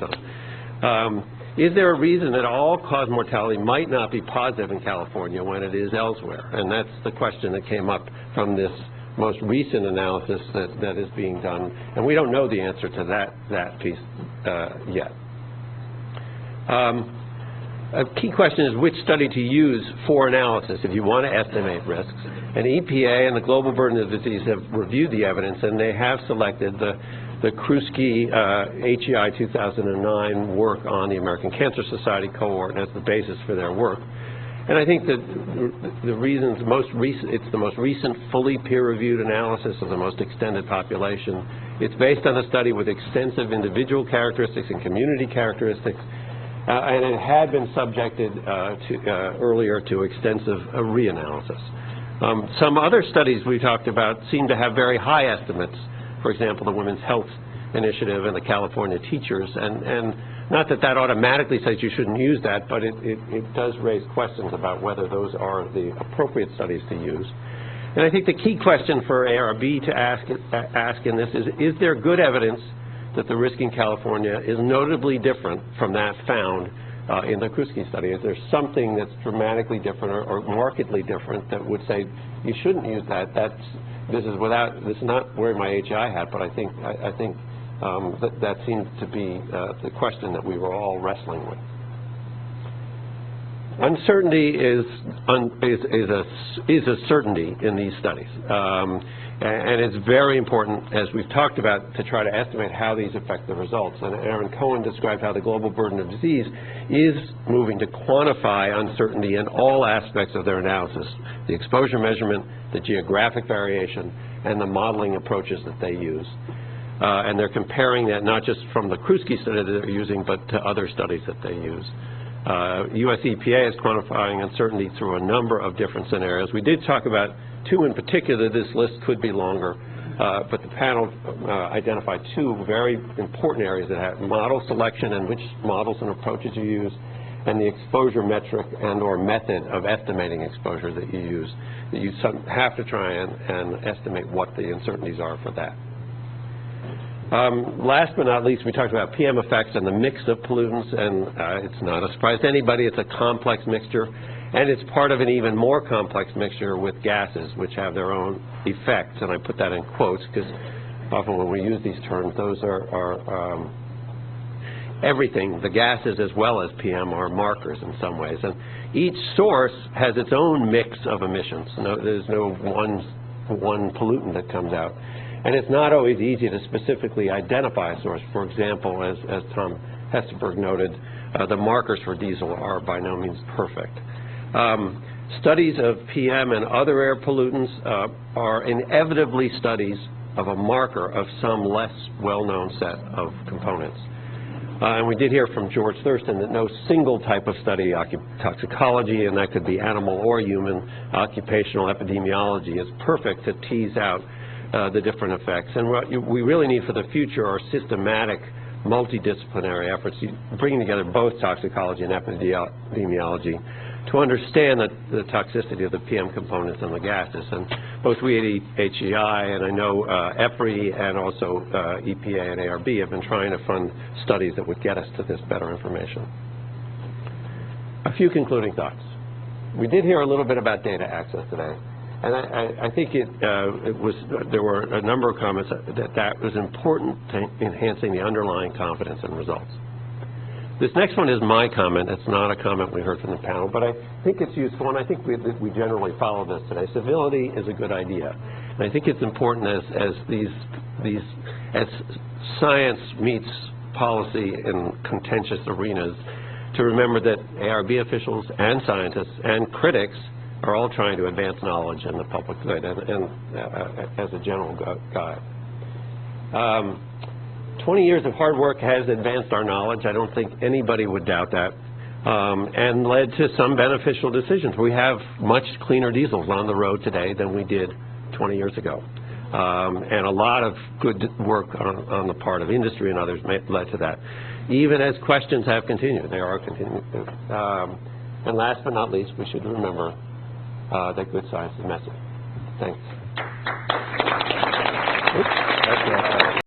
on. Is there a reason that all-cause mortality might not be positive in California when it is elsewhere? And that's the question that came up from this most recent analysis that is being done, and we don't know the answer to that piece yet. A key question is which study to use for analysis if you want to estimate risks. And EPA and the Global Burden of Disease have reviewed the evidence, and they have selected the Krusky HEI 2009 work on the American Cancer Society cohort as the basis for their work. And I think that the reasons it's the most recent fully peer-reviewed analysis of the most extended population. It's based on a study with extensive individual characteristics and community characteristics, and it had been subjected earlier to extensive reanalysis. Some other studies we talked about seem to have very high estimates. For example, the Women's Health Initiative and the California Teachers, and not that that automatically says you shouldn't use that, but it does raise questions about whether those are the appropriate studies to use. And I think the key question for ARB to ask in this is there good evidence that the risk in California is notably different from that found in the Krusky study? Is there something that's dramatically different or markedly different that would say you shouldn't use that? This is not wearing my HI hat, but I think that seems to be the question that we were all wrestling with. Uncertainty is a certainty in these studies, and it's very important, as we've talked about, to try to estimate how these affect the results. And Aaron Cohen described how the global burden of disease is moving to quantify uncertainty in all aspects of their analysis: the exposure measurement, the geographic variation, and the modeling approaches that they use. And they're comparing that not just from the Krusky study that they're using, but to other studies that they use. US EPA is quantifying uncertainty through a number of different scenarios. We did talk about two in particular. This list could be longer, but the panel identified two very important areas that have model selection and which models and approaches you use, and the exposure metric and or method of estimating exposure that you use. That you have to try and estimate what the uncertainties are for that. Last but not least, we talked about PM effects and the mix of pollutants, and it's not a surprise to anybody. It's a complex mixture, and it's part of an even more complex mixture with gases, which have their own effects, and I put that in quotes because often when we use these terms, those are everything. The gases as well as PM are markers in some ways, and each source has its own mix of emissions. There's no one pollutant that comes out. And it's not always easy to specifically identify a source. For example, as Tom Hesterberg noted, the markers for diesel are by no means perfect. Studies of PM and other air pollutants are inevitably studies of a marker of some less well-known set of components. And we did hear from George Thurston that no single type of study, toxicology, and that could be animal or human, occupational epidemiology, is perfect to tease out the different effects. And what we really need for the future are systematic, multidisciplinary efforts, bringing together both toxicology and epidemiology to understand the toxicity of the PM components and the gases. And both we at HEI and I know EPRI and also EPA and ARB have been trying to fund studies that would get us to this better information. A few concluding thoughts. We did hear a little bit about data access today. And I think there were a number of comments that was important to enhancing the underlying confidence in results. This next one is my comment. It's not a comment we heard from the panel, but I think it's useful, and I think we generally follow this today. Civility is a good idea. And I think it's important as science meets policy in contentious arenas to remember that ARB officials and scientists and critics are all trying to advance knowledge in the public good and as a general guide. 20 years of hard work has advanced our knowledge. I don't think anybody would doubt that, and led to some beneficial decisions. We have much cleaner diesels on the road today than we did 20 years ago. And a lot of good work on the part of industry and others led to that. Even as questions have continued, they are continuing. And last but not least, we should remember that good science is messy. Thanks. Oops, that's